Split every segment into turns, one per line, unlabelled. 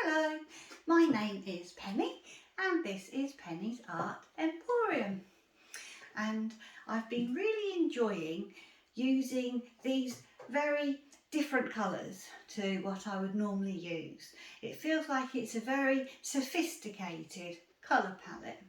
Hello, my name is Penny and this is Penny's Art Emporium, and I've been really enjoying using these very different colours to what I would normally use. It feels like it's a very sophisticated colour palette.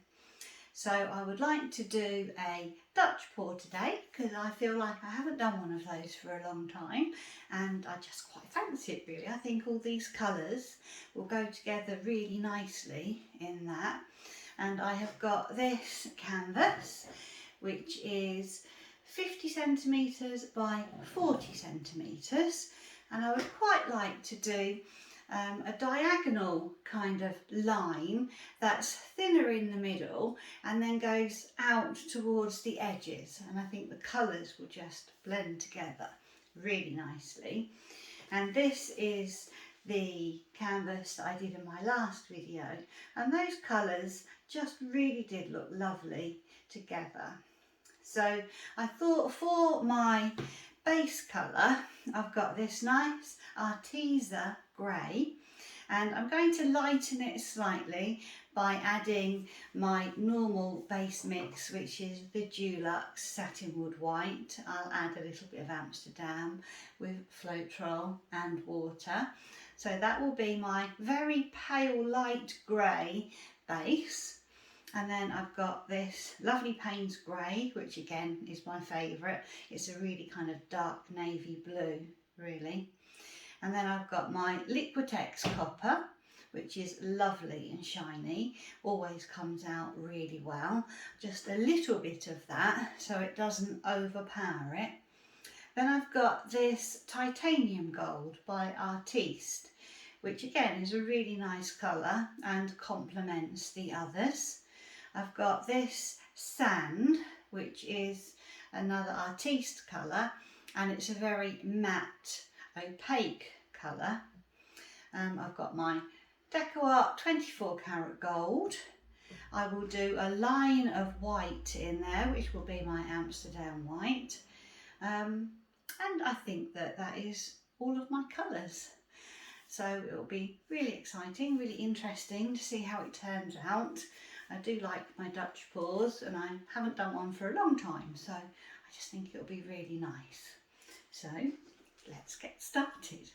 So I would like to do a Dutch pour today because I feel like I haven't done one of those for a long time and I just quite fancy it really. I think all these colours will go together really nicely in that. And I have got this canvas which is 50 centimetres by 40 centimetres, and I would quite like to do a diagonal kind of line that's thinner in the middle and then goes out towards the edges, and I think the colours will just blend together really nicely. And this is the canvas that I did in my last video, and those colours just really did look lovely together. So I thought for my base colour I've got this nice Arteza Grey, and I'm going to lighten it slightly by adding my normal base mix, which is the Dulux Satinwood White. I'll add a little bit of Amsterdam with Floetrol and water. So that will be my very pale light grey base. And then I've got this lovely Payne's Grey, which again is my favourite. It's a really kind of dark navy blue, really. And then I've got my Liquitex Copper, which is lovely and shiny, always comes out really well. Just a little bit of that so it doesn't overpower it. Then I've got this Titanium Gold by Arteza, which again is a really nice colour and complements the others. I've got this Sand, which is another Arteza colour, and it's a very matte, opaque colour. I've got my Deco Art 24 karat gold. I will do a line of white in there, which will be my Amsterdam White. And I think that is all of my colours. So it will be really exciting, really interesting to see how it turns out. I do like my Dutch pours and I haven't done one for a long time, so I just think it'll be really nice. So let's get started.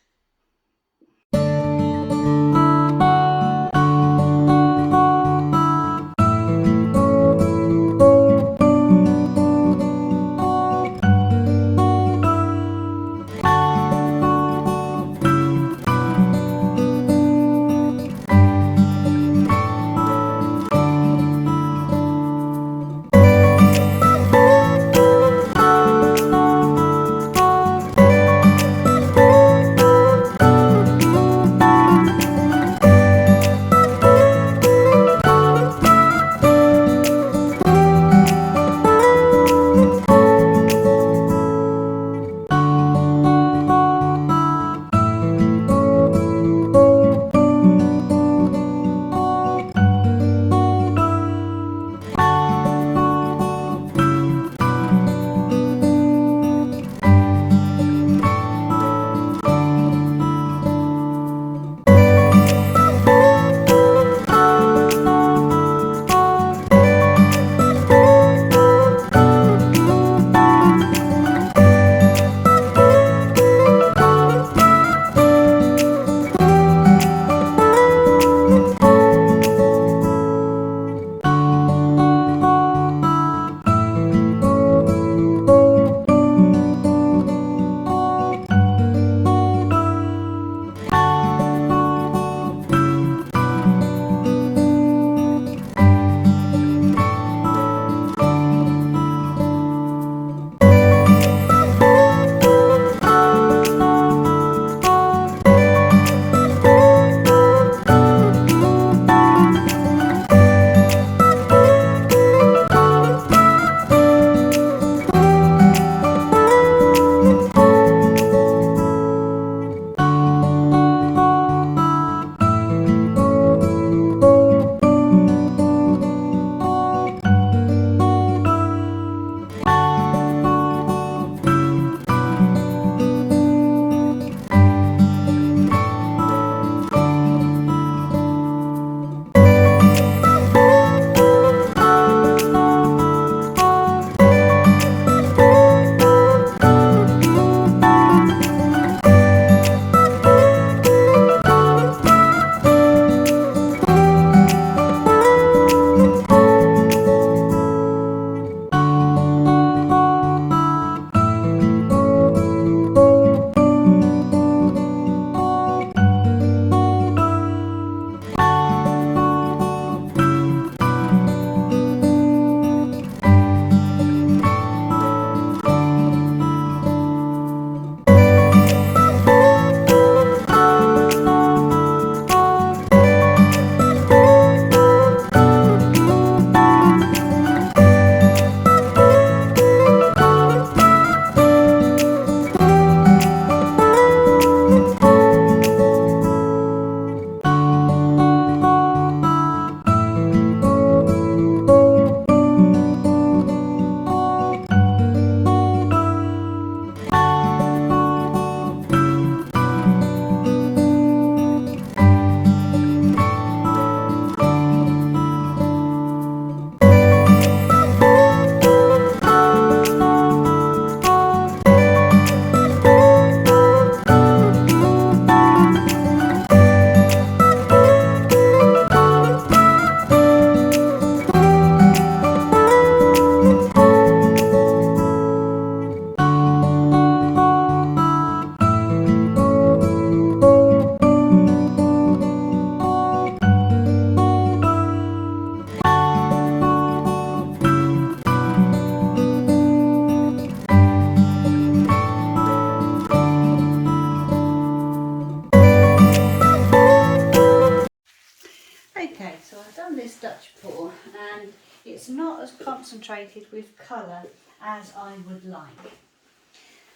concentrated with colour as I would like.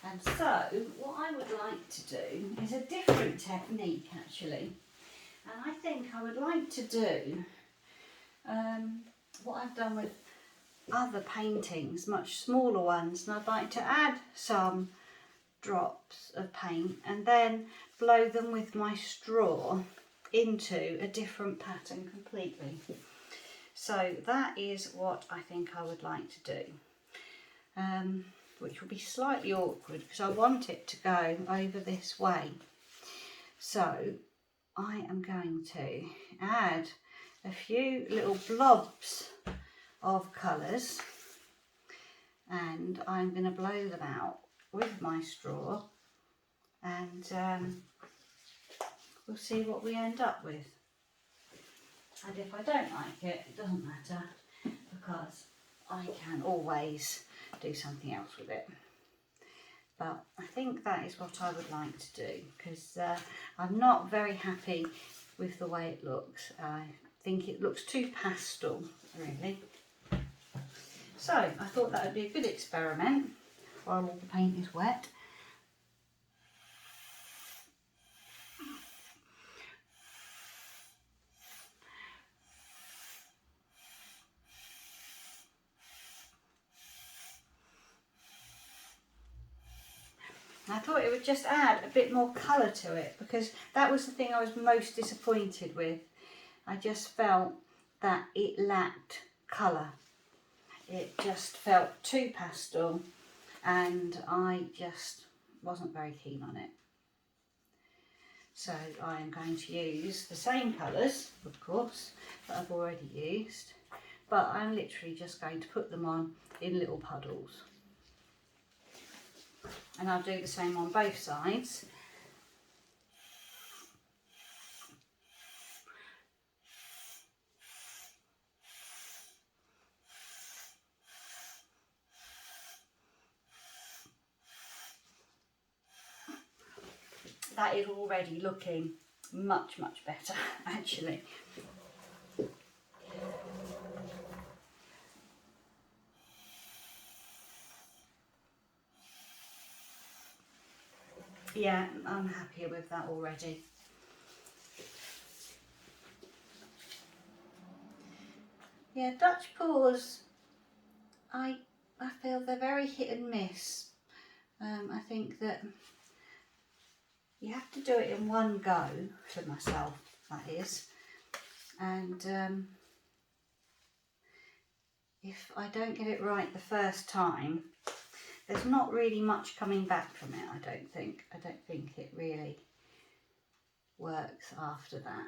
And so what I would like to do is a different technique actually. And I think I would like to do what I've done with other paintings, much smaller ones, and I'd like to add some drops of paint and then blow them with my straw into a different pattern completely. So that is what I think I would like to do, which will be slightly awkward because I want it to go over this way. So I am going to add a few little blobs of colours and I'm going to blow them out with my straw, and we'll see what we end up with. And if I don't like it, it doesn't matter because I can always do something else with it. But I think that is what I would like to do because I'm not very happy with the way it looks. I think it looks too pastel, really. So I thought that would be a good experiment while all the paint is wet. I thought it would just add a bit more colour to it because that was the thing I was most disappointed with. I just felt that it lacked colour. It just felt too pastel and I just wasn't very keen on it. So I am going to use the same colours, of course, that I've already used, but I'm literally just going to put them on in little puddles. And I'll do the same on both sides. That is already looking much, much better, actually. Yeah, I'm happier with that already. Yeah, Dutch pours, I feel they're very hit and miss. I think that you have to do it in one go, for myself, that is. And if I don't get it right the first time, there's not really much coming back from it, I don't think. I don't think it really works after that.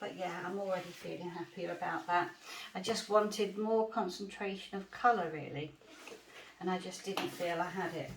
But yeah, I'm already feeling happier about that. I just wanted more concentration of colour really, and I just didn't feel I had it.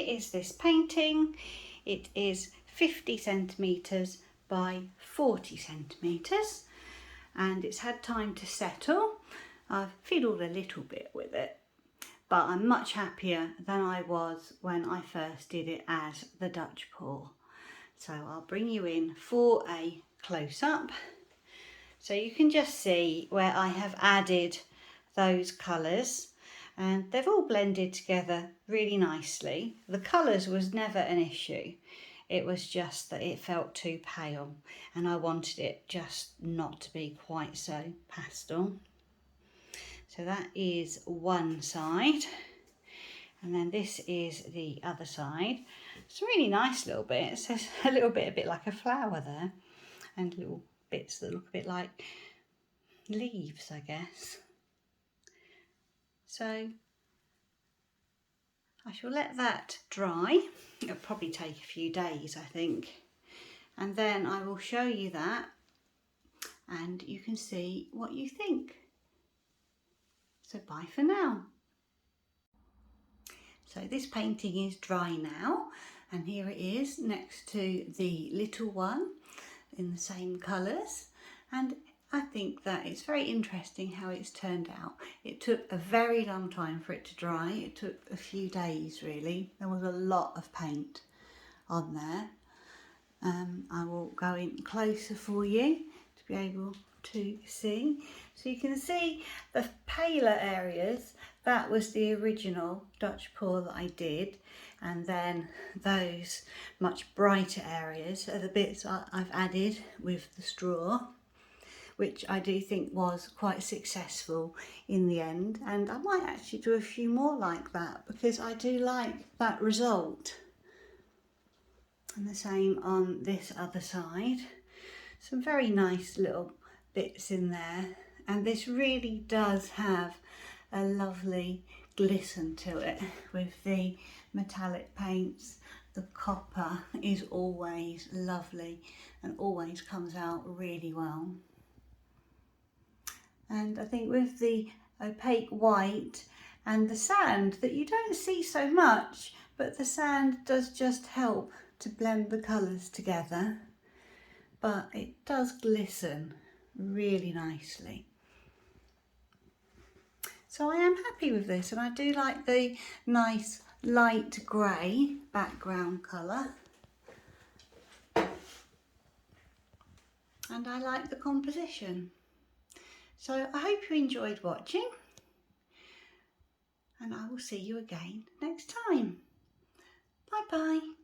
is this painting. It is 50 centimetres by 40 centimetres, and it's had time to settle. I've fiddled a little bit with it, but I'm much happier than I was when I first did it as the Dutch pour. So I'll bring you in for a close-up so you can just see where I have added those colours, and they've all blended together really nicely. The colours was never an issue. It was just that it felt too pale and I wanted it just not to be quite so pastel. So that is one side, and then this is the other side. It's a really nice little bit. It says a bit like a flower there, and little bits that look a bit like leaves, I guess. So I shall let that dry. It'll probably take a few days, I think, and then I will show you that and you can see what you think. So bye for now. So this painting is dry now, and here it is next to the little one in the same colours, and I think that it's very interesting how it's turned out. It took a very long time for it to dry. It took a few days really. There was a lot of paint on there. I will go in closer for you to be able to see. So you can see the paler areas, that was the original Dutch pour that I did, and then those much brighter areas are the bits I've added with the straw, which I do think was quite successful in the end, and I might actually do a few more like that because I do like that result. And the same on this other side. Some very nice little bits in there, and this really does have a lovely glisten to it with the metallic paints. The copper is always lovely and always comes out really well. And I think with the opaque white and the sand that you don't see so much, but the sand does just help to blend the colours together, but it does glisten really nicely. So I am happy with this, and I do like the nice light grey background colour, and I like the composition. So I hope you enjoyed watching, and I will see you again next time. Bye bye.